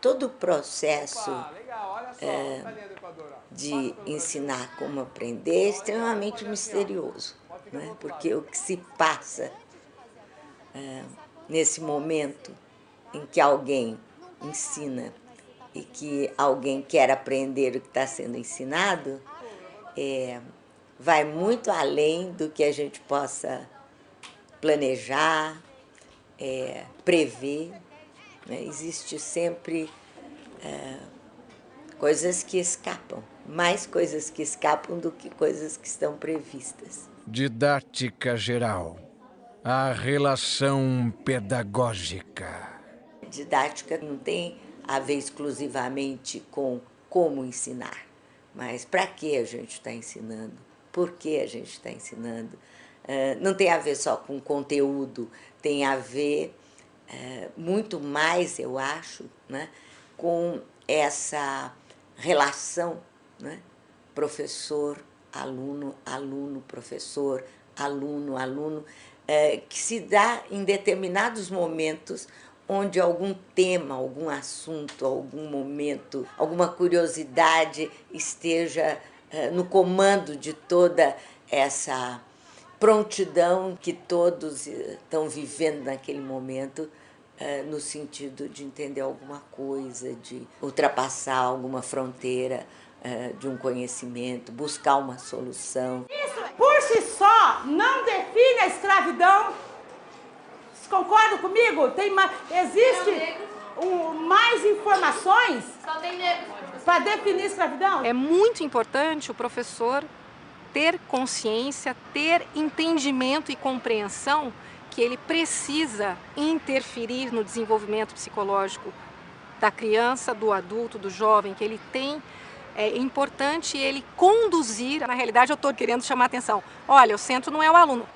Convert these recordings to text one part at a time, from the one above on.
Todo o processo de ensinar como aprender é extremamente misterioso, né? Porque o que se passa nesse momento em que alguém ensina e que alguém quer aprender o que está sendo ensinado, vai muito além do que a gente possa planejar, prever, né? Existe sempre coisas que escapam, mais coisas que escapam do que coisas que estão previstas. Didática geral. A relação pedagógica. Didática não tem a ver exclusivamente com como ensinar, mas para que a gente está ensinando, por que a gente está ensinando. Não tem a ver só com conteúdo, tem a ver muito mais, eu acho, né, com essa relação, né, professor-aluno, aluno-professor, aluno-aluno, que se dá em determinados momentos onde algum tema, algum assunto, algum momento, alguma curiosidade esteja no comando de toda essa prontidão que todos estão vivendo naquele momento, no sentido de entender alguma coisa, de ultrapassar alguma fronteira de um conhecimento, buscar uma solução. Isso, por si só, não define a escravidão. Vocês concordam comigo? Existe mais informações para definir escravidão? É muito importante o professor ter consciência, ter entendimento e compreensão que ele precisa interferir no desenvolvimento psicológico da criança, do adulto, do jovem, que ele tem. É importante ele conduzir. Na realidade, eu estou querendo chamar a atenção. Olha, o centro não é o aluno.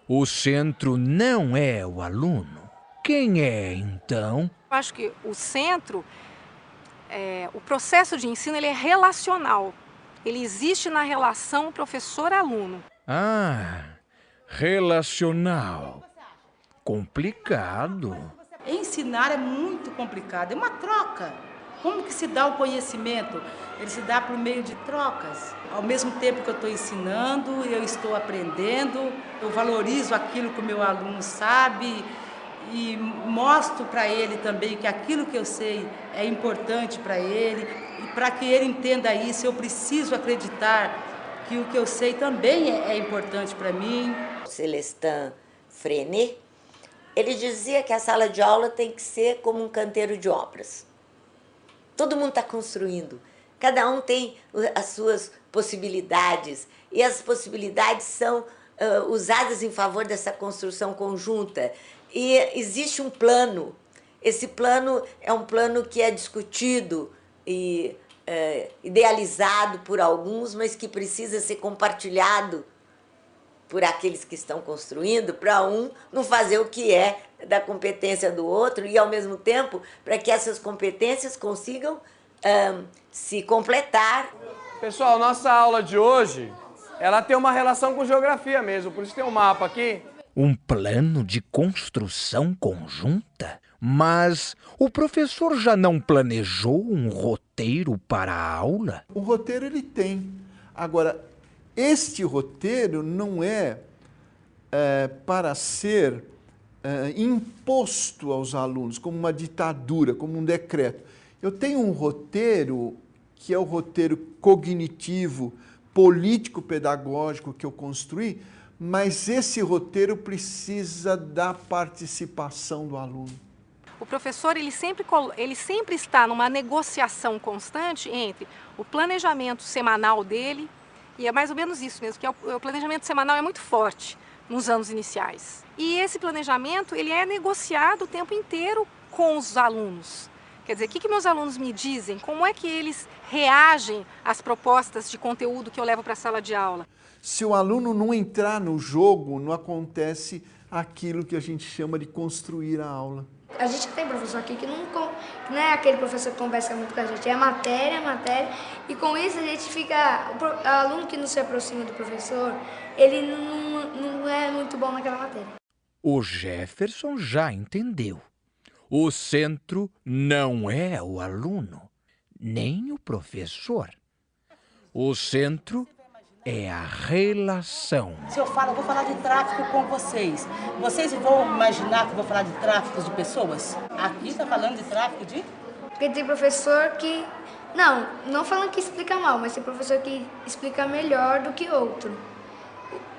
O centro não é o aluno. Quem é, então? Eu acho que o centro, o processo de ensino, ele é relacional. Ele existe na relação professor-aluno. Relacional. Complicado. Ensinar é muito complicado, é uma troca. Como que se dá o conhecimento? Ele se dá por meio de trocas. Ao mesmo tempo que eu estou ensinando, eu estou aprendendo, eu valorizo aquilo que o meu aluno sabe e mostro para ele também que aquilo que eu sei é importante para ele. E para que ele entenda isso, eu preciso acreditar que o que eu sei também é importante para mim. Celestin Freinet, ele dizia que a sala de aula tem que ser como um canteiro de obras. Todo mundo está construindo, cada um tem as suas possibilidades, e as possibilidades são usadas em favor dessa construção conjunta. E existe um plano, esse plano é um plano que é discutido e idealizado por alguns, mas que precisa ser compartilhado por aqueles que estão construindo, para um não fazer o que é da competência do outro e, ao mesmo tempo, para que essas competências consigam se completar. Pessoal, nossa aula de hoje, ela tem uma relação com geografia mesmo, por isso tem um mapa aqui. Um plano de construção conjunta? Mas o professor já não planejou um roteiro para a aula? O roteiro ele tem. Agora, este roteiro não é para ser imposto aos alunos, como uma ditadura, como um decreto. Eu tenho um roteiro que é o roteiro cognitivo, político-pedagógico que eu construí, mas esse roteiro precisa da participação do aluno. O professor ele sempre está numa negociação constante entre o planejamento semanal dele, e é mais ou menos isso mesmo, que o planejamento semanal é muito forte nos anos iniciais. E esse planejamento ele é negociado o tempo inteiro com os alunos. Quer dizer, o que meus alunos me dizem? Como é que eles reagem às propostas de conteúdo que eu levo para a sala de aula? Se o aluno não entrar no jogo, não acontece aquilo que a gente chama de construir a aula. A gente tem professor aqui que não é aquele professor que conversa muito com a gente, é matéria, e com isso a gente fica... O aluno que não se aproxima do professor, ele não é muito bom naquela matéria. O Jefferson já entendeu. O centro não é o aluno, nem o professor. O centro é a relação. Se eu falo, eu vou falar de tráfico com vocês. Vocês vão imaginar que eu vou falar de tráfico de pessoas? Aqui está falando de tráfico de... Porque tem professor que... Não falando que explica mal, mas tem professor que explica melhor do que outro.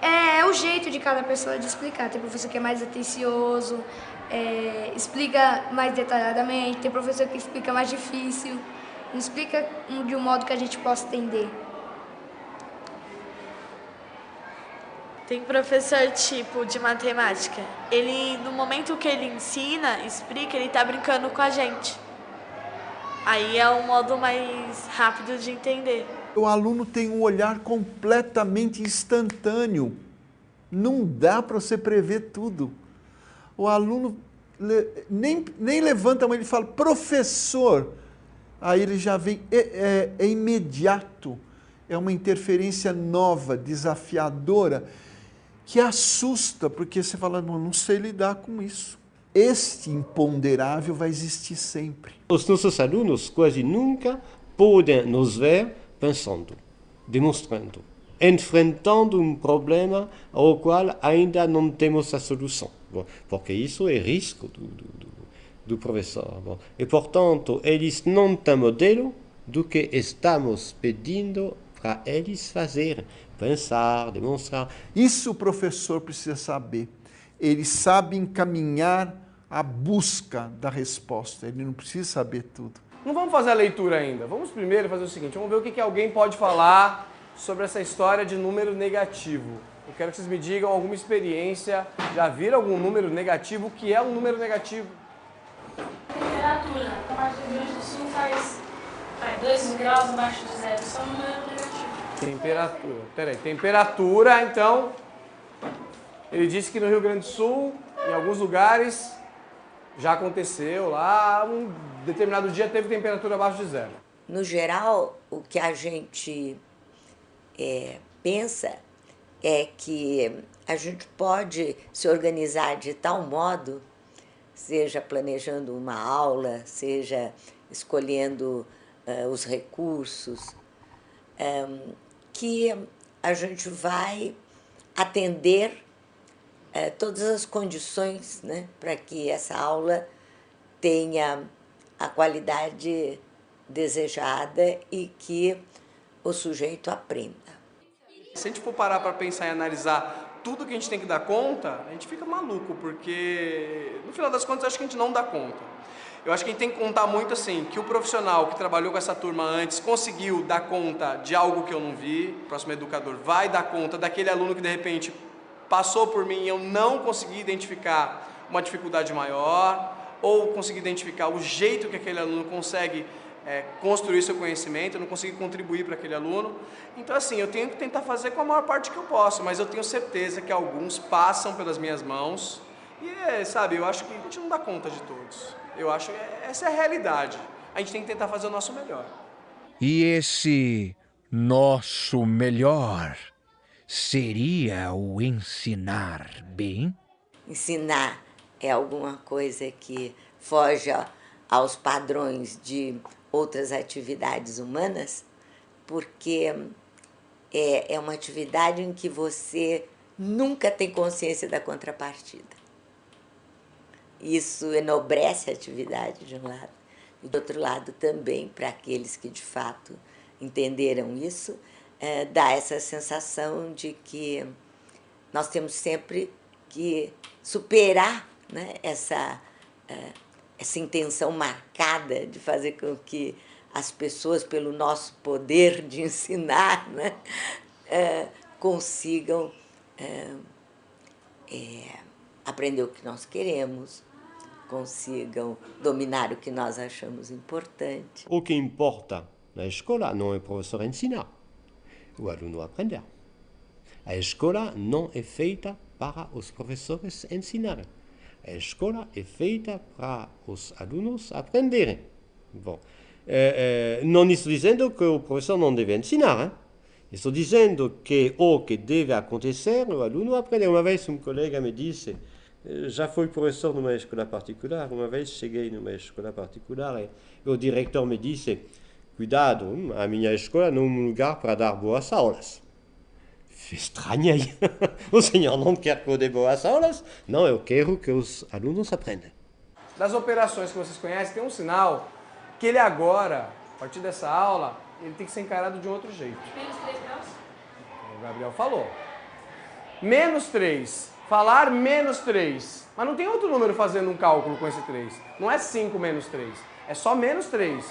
É o jeito de cada pessoa de explicar. Tem professor que é mais atencioso, explica mais detalhadamente. Tem professor que explica mais difícil, não explica de um modo que a gente possa entender. Tem professor tipo de matemática. Ele, no momento que ele ensina, explica, ele tá brincando com a gente. Aí é um modo mais rápido de entender. O aluno tem um olhar completamente instantâneo. Não dá para você prever tudo. O aluno nem levanta a mão, ele fala, professor. Aí ele já vem, é imediato. É uma interferência nova, desafiadora, que assusta, porque você fala, não sei lidar com isso. Este imponderável vai existir sempre. Os nossos alunos quase nunca podem nos ver pensando, demonstrando, enfrentando um problema ao qual ainda não temos a solução. Bom, porque isso é risco do professor. Bom, e, portanto, eles não têm modelo do que estamos pedindo para eles fazerem. Pensar, demonstrar. Isso o professor precisa saber. Ele sabe encaminhar a busca da resposta. Ele não precisa saber tudo. Não vamos fazer a leitura ainda. Vamos primeiro fazer o seguinte, vamos ver o que alguém pode falar sobre essa história de número negativo. Eu quero que vocês me digam alguma experiência. Já viram algum número negativo? O que é um número negativo? Temperatura. A parte do Rio Grande do Sul faz 2 graus abaixo de zero. Isso é um número negativo. Temperatura. Peraí, temperatura, então, ele disse que no Rio Grande do Sul, em alguns lugares, já aconteceu lá, um determinado dia teve temperatura abaixo de zero. No geral, o que a gente pensa é que a gente pode se organizar de tal modo, seja planejando uma aula, seja escolhendo os recursos, que a gente vai atender todas as condições, né, para que essa aula tenha a qualidade desejada e que o sujeito aprenda. Se a gente for parar para pensar e analisar tudo que a gente tem que dar conta, a gente fica maluco, porque no final das contas acho que a gente não dá conta. Eu acho que a gente tem que contar muito assim, que o profissional que trabalhou com essa turma antes conseguiu dar conta de algo que eu não vi, o próximo educador vai dar conta daquele aluno que de repente passou por mim e eu não consegui identificar uma dificuldade maior, ou consegui identificar o jeito que aquele aluno consegue construir seu conhecimento, eu não consegui contribuir para aquele aluno. Então assim, eu tenho que tentar fazer com a maior parte que eu posso, mas eu tenho certeza que alguns passam pelas minhas mãos e, sabe, eu acho que a gente não dá conta de todos. Eu acho que essa é a realidade. A gente tem que tentar fazer o nosso melhor. E esse nosso melhor seria o ensinar bem? Ensinar é alguma coisa que foge aos padrões de outras atividades humanas, porque é uma atividade em que você nunca tem consciência da contrapartida. Isso enobrece a atividade de um lado, e do outro lado também, para aqueles que de fato entenderam isso, dá essa sensação de que nós temos sempre que superar, né, essa intenção marcada de fazer com que as pessoas, pelo nosso poder de ensinar, né, consigam aprender o que nós queremos, consigam dominar o que nós achamos importante. O que importa na escola não é o professor ensinar, o aluno aprender. A escola não é feita para os professores ensinarem. A escola é feita para os alunos aprenderem. Bom, não estou dizendo que o professor não deve ensinar, hein? Estou dizendo que o que deve acontecer, o aluno aprende. Uma vez um colega me disse, já fui professor numa escola particular, uma vez cheguei numa escola particular e o diretor me disse, cuidado, a minha escola não é um lugar para dar boas aulas. Estranhei. O senhor não quer que eu dê boas aulas? Não, eu quero que os alunos aprendam. Das operações que vocês conhecem, tem um sinal que ele agora, a partir dessa aula, ele tem que ser encarado de um outro jeito. Menos 3 graus? O Gabriel falou. Menos 3. Falar menos 3. Mas não tem outro número fazendo um cálculo com esse 3. Não é 5 menos 3. É só menos 3.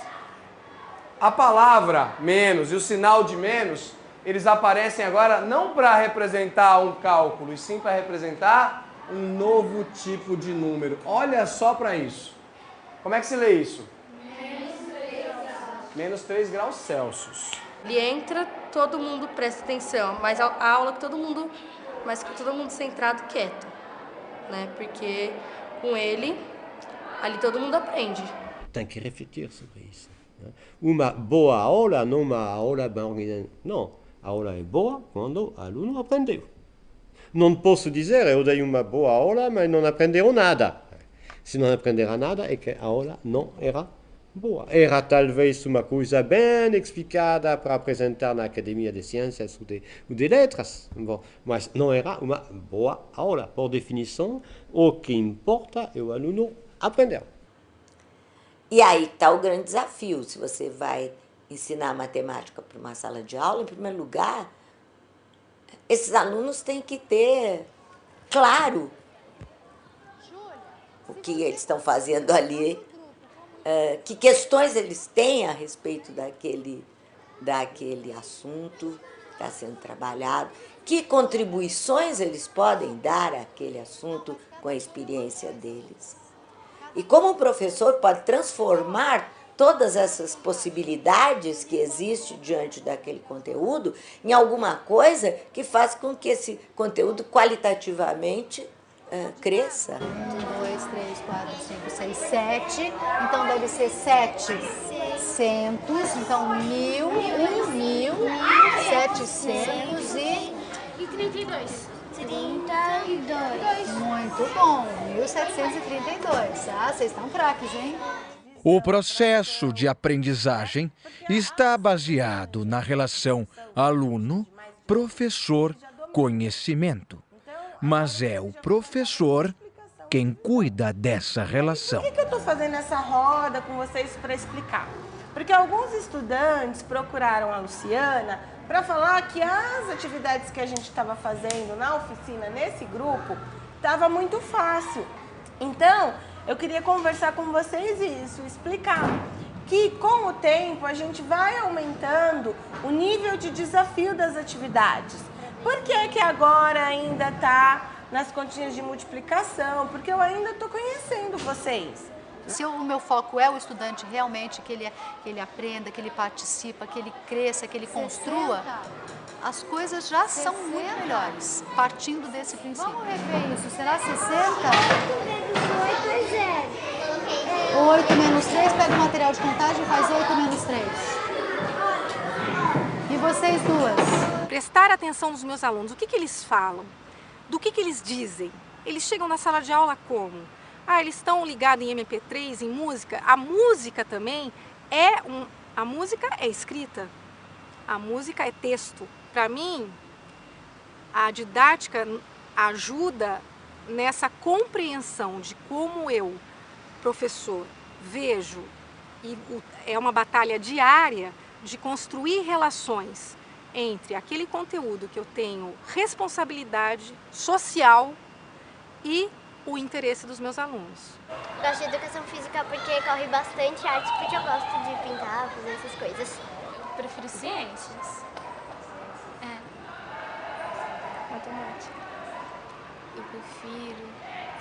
A palavra menos e o sinal de menos, eles aparecem agora não para representar um cálculo, e sim para representar um novo tipo de número. Olha só para isso. Como é que se lê isso? Menos 3 graus Celsius. Ele entra, todo mundo presta atenção, mas a aula que todo mundo centrado quieto, né? Porque com ele, ali todo mundo aprende. Tem que refletir sobre isso. Né? Uma boa aula não é uma aula bem organizada. Não, a aula é boa quando o aluno aprendeu. Não posso dizer, eu dei uma boa aula, mas não aprenderam nada. Se não aprenderam nada, é que a aula não era boa. Era talvez uma coisa bem explicada para apresentar na Academia de Ciências ou de Letras. Bom, mas não era uma boa aula. Por definição, o que importa é o aluno aprender. E aí está o grande desafio. Se você vai ensinar matemática para uma sala de aula, em primeiro lugar, esses alunos têm que ter claro o que eles estão fazendo ali, que questões eles têm a respeito daquele assunto que está sendo trabalhado, que contribuições eles podem dar àquele assunto com a experiência deles. E como o professor pode transformar todas essas possibilidades que existem diante daquele conteúdo em alguma coisa que faz com que esse conteúdo qualitativamente cresça. 1, 2, 3, 4, 5, 6, 7. Então deve ser 700. Então 1.700 e 32. 32. Muito bom. 1.732. Ah, vocês estão craques, hein? O processo de aprendizagem está baseado na relação aluno-professor-conhecimento. Mas é o professor quem cuida dessa relação. Por que eu estou fazendo essa roda com vocês para explicar? Porque alguns estudantes procuraram a Luciana para falar que as atividades que a gente estava fazendo na oficina, nesse grupo, estava muito fácil. Então, eu queria conversar com vocês isso, explicar que com o tempo a gente vai aumentando o nível de desafio das atividades. Por que agora ainda está nas continhas de multiplicação? Porque eu ainda estou conhecendo vocês. Se o meu foco é o estudante realmente, que ele aprenda, que ele participa, que ele cresça, que ele construa, as coisas já são muito melhores, partindo desse princípio. Vamos rever isso. Será 60? 8 menos 8 é 0. 8 menos 3, pega o material de contagem e faz 8 menos 3. E vocês duas? Prestar atenção nos meus alunos. O que eles falam? Do que eles dizem? Eles chegam na sala de aula como? Eles estão ligados em MP3, em música. A música também a música é escrita. A música é texto. Para mim, a didática ajuda nessa compreensão de como eu, professor, vejo, e é uma batalha diária de construir relações entre aquele conteúdo que eu tenho responsabilidade social e o interesse dos meus alunos. Gosto de educação física porque corre bastante, arte porque eu gosto de pintar, fazer essas coisas. Prefiro ciências. Matemática. Eu prefiro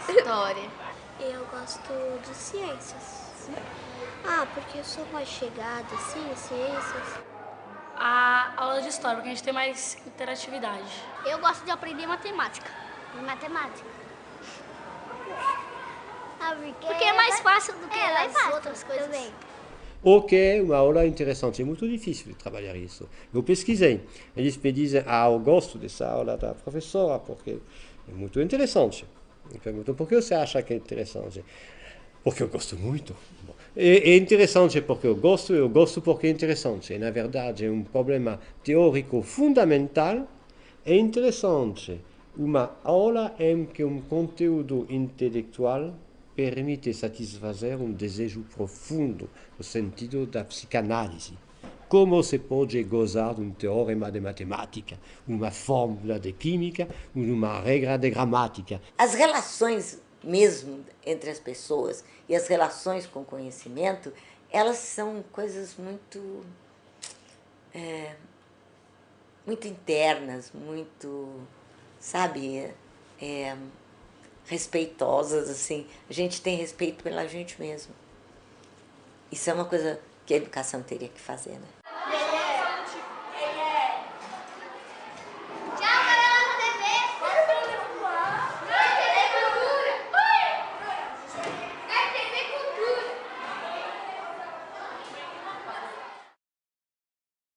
história. Eu gosto de ciências. Porque eu sou mais chegada, assim, em ciências. A aula de história, porque a gente tem mais interatividade. Eu gosto de aprender matemática. Matemática. Porque é mais fácil do que as outras coisas. Também. Ok, uma aula interessante, é muito difícil de trabalhar isso. Eu pesquisei, eles me dizem, eu gosto dessa aula da professora, porque é muito interessante. Me perguntam, por que você acha que é interessante? Porque eu gosto muito. É interessante porque eu gosto porque é interessante. E, na verdade, é um problema teórico fundamental. É interessante uma aula em que um conteúdo intelectual permite satisfazer um desejo profundo no sentido da psicanálise. Como se pode gozar de um teorema de matemática, uma fórmula de química, uma regra de gramática. As relações mesmo entre as pessoas e as relações com o conhecimento, elas são coisas muito, muito internas, muito, sabe, respeitosas, assim. A gente tem respeito pela gente mesmo. Isso é uma coisa que a educação teria que fazer, né?